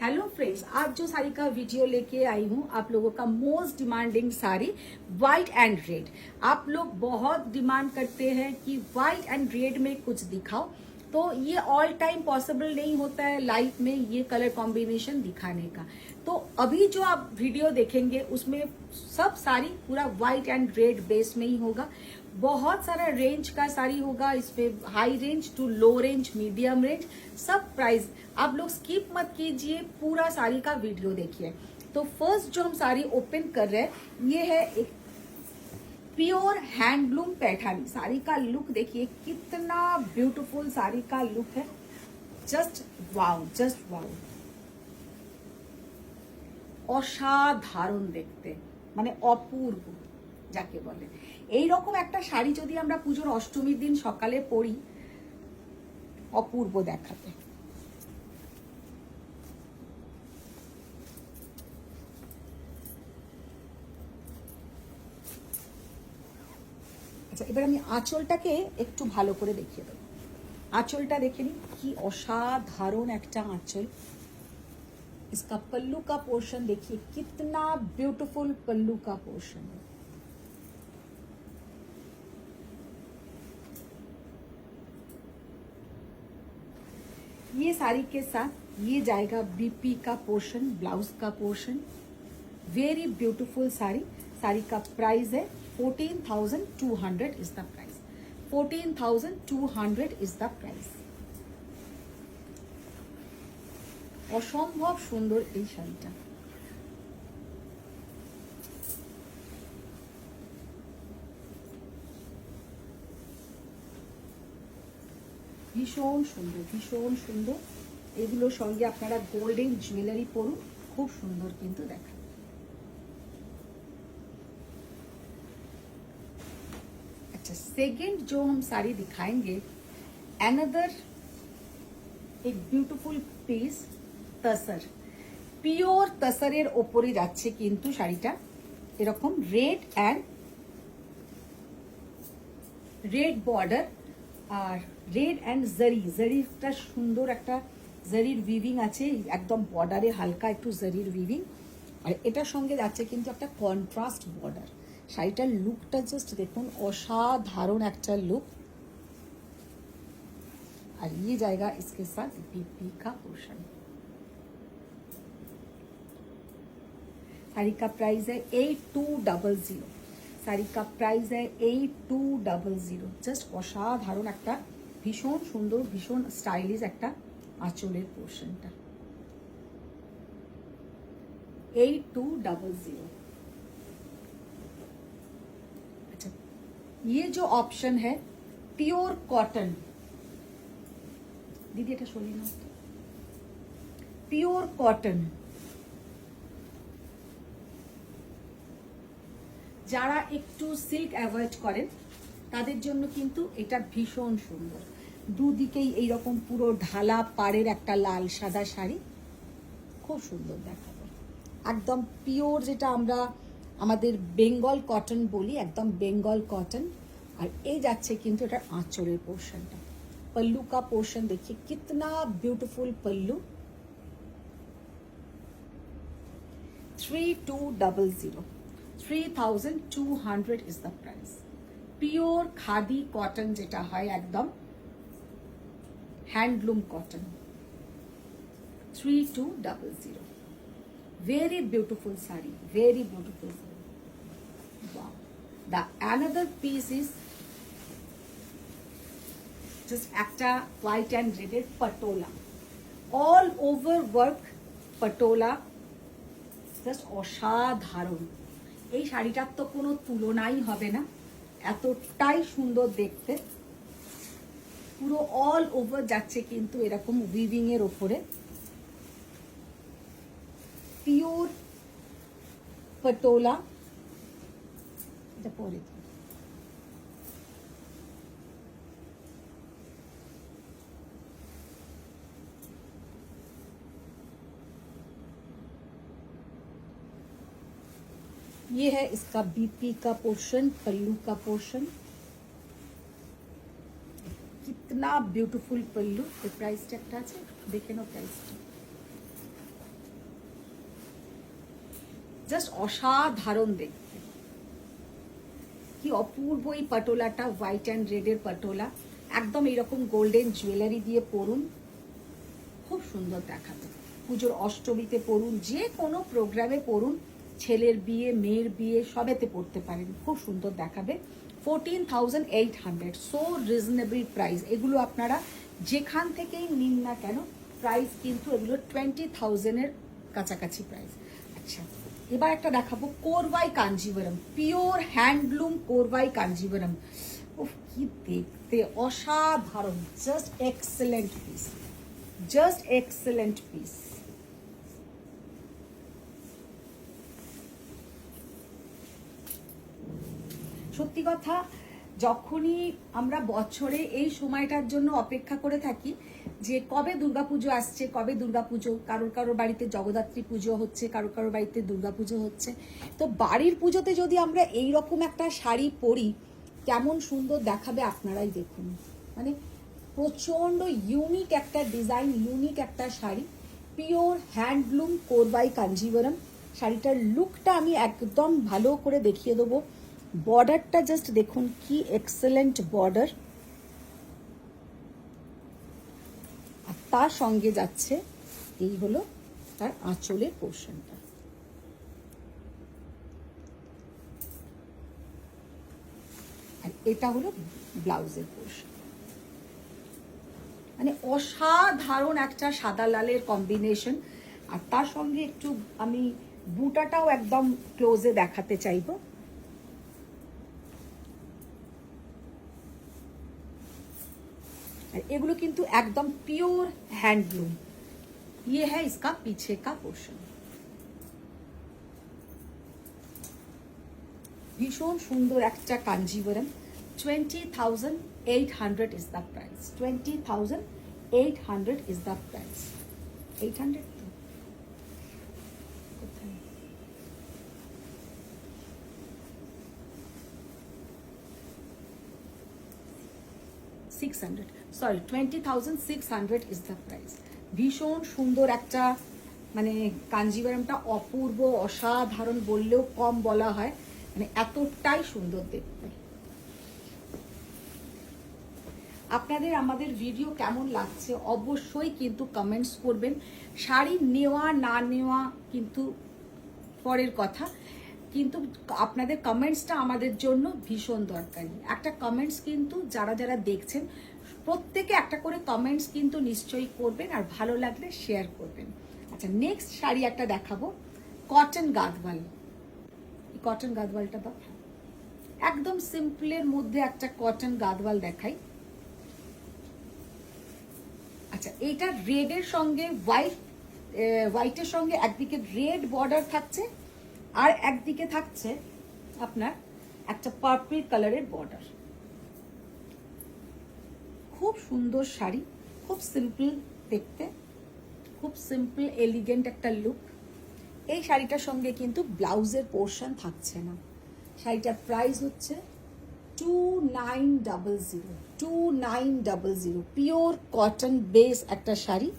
Hello friends, आज जो साड़ी का वीडियो लेके आई हूँ आप लोगों का most demanding sari white and red. आप लोग बहुत डिमांड करते हैं कि व्हाइट एंड रेड में कुछ दिखाओ, तो ये ऑल टाइम पॉसिबल नहीं होता है लाइफ में ये कलर कॉम्बिनेशन दिखाने का। तो अभी जो आप वीडियो देखेंगे उसमें सब साड़ी पूरा व्हाइट एंड रेड बेस में ही होगा। बहुत सारा रेंज का साड़ी होगा, इसमें high range to low range, medium range, सब प्राइस। आप लोग स्किप मत कीजिए, पूरा साड़ी का वीडियो देखिए। तो फर्स्ट जो हम साड़ी ओपन कर रहे हैं ये है एक प्योर हैंडलूम पैठानी। साड़ी का लुक देखिए कितना ब्यूटीफुल साड़ी का लुक है। जस्ट वाओ, जस्ट वाओ, অসাধারণ দেখতে, মানে অপূর্ব যাকে বলে। এই রকম একটা শাড়ি যদি আমরা পুজোর অষ্টমীর দিন সকালে পরি, অপূর্ব দেখাতে। আচ্ছা, এবার আমি আঁচলটাকে একটু ভালো করে দেখিয়ে দেবো। আঁচলটা দেখে নিই, কি অসাধারণ একটা আঁচল। इसका पल्लू का पोर्शन देखिए कितना ब्यूटीफुल पल्लू का पोर्शन है। ये साड़ी के साथ ये जाएगा बीपी का पोर्शन, ब्लाउज का portion. Very beautiful sari. Sari का प्राइस है 14,200 is the price. 14,200 is the price. অসম্ভব সুন্দর এই শাড়িটা। ভীষণ সুন্দর, ভীষণ সুন্দর। এগুলোর সঙ্গে আপনারা গোল্ডেন জুয়েলারি পরুন, খুব সুন্দর কিন্তু দেখা। अच्छा, सेकंड जो हम साड़ी दिखाएंगे, अनदर एक ब्यूटीफुल पीस, तसर। পিওর তসরের ওপরে যাচ্ছে কিন্তু শাড়িটা, এরকম রেড অ্যান্ড রেড বর্ডার আর রেড অ্যান্ড জারি। জারিটা সুন্দর একটা জারির উইভিং আছে, একদম বর্ডারে হালকা একটু জারির উইভিং। আর এটার সঙ্গে যাচ্ছে কিন্তু একটা কন্ট্রাস্ট বর্ডার। শাড়িটার লুকটা জাস্ট দেখুন, অসাধারণ একটা লুক। और ये जाएगा इसके साथ बीपी का पोर्शन। साड़ी का प्राइस है 8200। साड़ी का प्राइस है 8200। জাস্ট অসাধারণ একটা ভীষণ সুন্দর, ভীষণ স্টাইলিশ একটা আঁচলের পোর্শনটা। 8200। अच्छा, ये जो ऑप्शन है प्योर कॉटन, दीदी এটা সরিয়ে নাও। Pure cotton. যারা একটু সিল্ক অ্যাভয়েড করেন তাদের জন্য কিন্তু এটা ভীষণ সুন্দর। দুদিকেই এইরকম পুরো ঢালা পাড়ের একটা লাল সাদা শাড়ি, খুব সুন্দর দেখাবে। একদম পিওর, যেটা আমরা আমাদের বেঙ্গল কটন বলি, একদম বেঙ্গল কটন। আর এই যাচ্ছে কিন্তু এটার আঁচলের পোর্শনটা। पल्लू का पोर्शन देखिए कितना beautiful pallu. 3200। 3200 is the price. Pure khadi cotton যেটা হয়, একদম handloom cotton. 3200। very beautiful saree, very beautiful saree. Wow. The another piece is just একটা হোয়াইট অ্যান্ড রেডের patola, all over work patola. Just অসাধারণ। এই শাড়িটার তো কোনো তুলনাই হবে না, এতটাই সুন্দর দেখতে। পুরো অল ওভার যাচ্ছে কিন্তু এরকম উইভিং এর ওপরে। পিওর পটোলা। এটা পরে ये है इसका बीपी का पोर्शन, पल्लू का पोर्शन। कितना ब्यूटीफुल पल्लू। प्राइस टैगটা আছে, দেখে নাও প্রাইসটা। জাস্ট অসাধারণ দেখতে। কি অপূর্ব এই পাটোলাটা, হোয়াইট অ্যান্ড রেডের পাটোলা, একদম এইরকম গোল্ডেন জুয়েলারি দিয়ে পরুন, খুব সুন্দর দেখাবে। পুজোর অষ্টমীতে পরুন, যে কোনো প্রোগ্রামে পরুন, ছেলের বিয়ে, মেয়ের বিয়ে, সবেতে পরতে পারেন, খুব সুন্দর দেখাবে। 14,800, সো রিজনেবল প্রাইস। এগুলো আপনারা যেখান থেকেই নিন না কেন, প্রাইস কিন্তু এগুলো 20,000-এর কাছাকাছি প্রাইস। আচ্ছা, এবার একটা দেখাবো কোরবাই কাঞ্জিভরম, পিওর হ্যান্ডলুম কোরবাই কাঞ্জিভরম। উফ, কি দেখতে অসাধারণ, just excellent piece, just excellent piece. সত্যি কথা, যখনই আমরা বছরে এই সময়টার জন্য অপেক্ষা করে থাকি যে কবে দুর্গাপুজো আসছে, কবে দুর্গাপুজো, কারোর কারোর বাড়িতে জগদ্ধাত্রী পুজো হচ্ছে, কারোর কারোর বাড়িতে দুর্গাপুজো হচ্ছে, তো বাড়ির পুজোতে যদি আমরা এই রকম একটা শাড়ি পরি কেমন সুন্দর দেখাবে আপনারাই দেখুন। মানে প্রচণ্ড ইউনিক একটা ডিজাইন, ইউনিক একটা শাড়ি, পিওর হ্যান্ডলুম কোরবাই কাঞ্জিভরম। শাড়িটার লুকটা আমি একদম ভালো করে দেখিয়ে দেবো। বর্ডারটা জাস্ট দেখুন, কি এক্সেলেন্ট বর্ডার, আর তার সঙ্গে যাচ্ছে এই হলো তার আঁচলের পোর্শনটা। আর এটা হলো ব্লাউজের পোর্শন। মানে অসাধারণ একটা সাদা লালের কম্বিনেশন। আর তার সঙ্গে একটু আমি বুটাটাও একদম ক্লোজে দেখাতে চাইবো। এগুলো কিন্তু একদম পিওর হ্যান্ডলুম। ये है इसका पीछे का पोर्शन। ভীষণ সুন্দর একটা Kanjivaram. 20,800 is the price. 20,800 is the price. 800 600, sorry, 20,600 is the price. ভীষণ সুন্দর একটা, মানে কাঞ্জিভরমটা অপূর্ব অসাধারণ বললেও কম বলা হয়, মানে এতটাই সুন্দর দেখতে। আপনাদের আমাদের ভিডিও কেমন লাগছে অবশ্যই কিন্তু কমেন্টস করবেন। শাড়ি নেওয়া না নেওয়া কিন্তু পরের কথা, কিন্তু আপনাদের কমেন্টসটা আমাদের জন্য ভীষণ দরকারি। একটা কমেন্টস কিন্তু যারা যারা দেখছেন প্রত্যেকে একটা করে কমেন্টস কিন্তু নিশ্চয়ই করবেন, আর ভালো লাগলে শেয়ার করবেন। আচ্ছা, নেক্সট শাড়ি একটা দেখাবো, কটন গাদওয়াল। এই কটন গাদওয়ালটা দাও, একদম সিম্পলের মধ্যে একটা কটন গাদওয়াল দেখাই। আচ্ছা, এইটা রেডের সঙ্গে হোয়াইটের সঙ্গে একদিকে রেড বর্ডার থাকছে, আর একদিকে থাকছে আপনার একটা পার্পল কালারের বর্ডার। খুব সুন্দর শাড়ি, খুব সিম্পল দেখতে, খুব সিম্পল এলিগেন্ট একটা লুক। এই শাড়িটার সঙ্গে কিন্তু ব্লাউজের পোর্শন থাকছে না। শাড়িটার প্রাইস হচ্ছে 2900, 2900। পিওর কটন বেস একটা শাড়ি।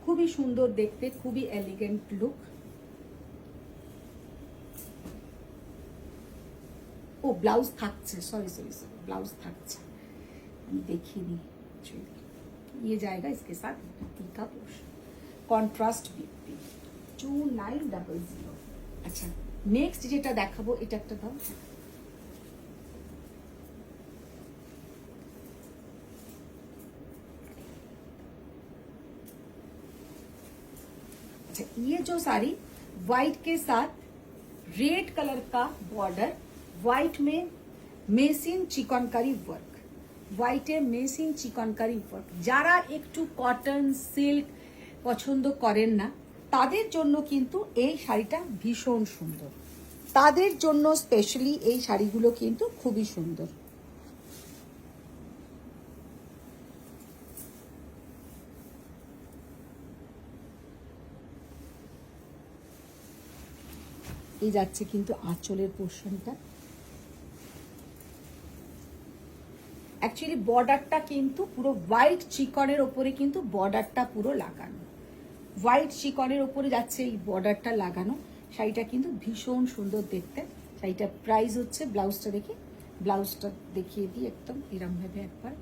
খুবই সুন্দর দেখতে, খুবই এলিগেন্ট লুক। ও ব্লাউজ থাকছে, সরি সরি সরি, ব্লাউজ থাকছে, আমি দেখিনি। ये जाएगा इसके साथ बीपी का पोर्शन, কন্ট্রাস্ট बीपी 2900। আচ্ছা, নেক্সট যেটা দেখাবো এটা একটা দাও। अच्छा, ये जो साड़ी व्हाइट के साथ रेड कलर का बॉर्डर, व्हाइट में मेसिन चिकनकारी वर्क, হোয়াইটে মেসিং চিকনকারি ওয়ার্ক। যারা একটু কটন সিল্ক পছন্দ করেন না তাদের জন্য কিন্তু এই শাড়িটা ভীষণ সুন্দর, তাদের জন্য স্পেশালি এই শাড়িগুলো কিন্তু খুবই সুন্দর। এই যাচ্ছে কিন্তু আঁচলের পোর্শনটা, অ্যাকচুয়ালি বর্ডারটা কিন্তু পুরো হোয়াইট চিকনের ওপরে কিন্তু বর্ডারটা পুরো লাগানো, হোয়াইট চিকনের ওপরে যাচ্ছে এই বর্ডারটা লাগানো। শাড়িটা কিন্তু ভীষণ সুন্দর দেখতে। শাড়িটার প্রাইস হচ্ছে, ব্লাউজটা দেখি, ব্লাউজটা দেখিয়ে দিই একদম এরম ভাবে একবার।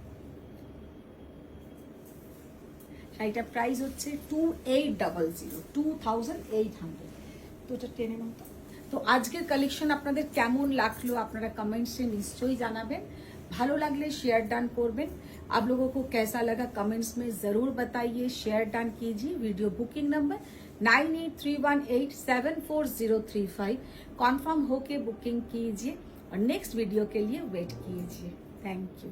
শাড়িটার প্রাইস হচ্ছে 2800, 2800। তো এটা টেনে নাও। তো আজকের কালেকশন আপনাদের কেমন লাগলো আপনারা कमेंट्स में নিশ্চয়ই জানাবেন। ভালো লাগলে शेयर डन করবেন। आप लोगों को कैसा लगा कमेंट्स में जरूर बताइए, शेयर डन कीजिए। वीडियो बुकिंग नंबर 9831874035 कंफर्म होके बुकिंग कीजिए और नेक्स्ट वीडियो के लिए वेट कीजिए। Thank you.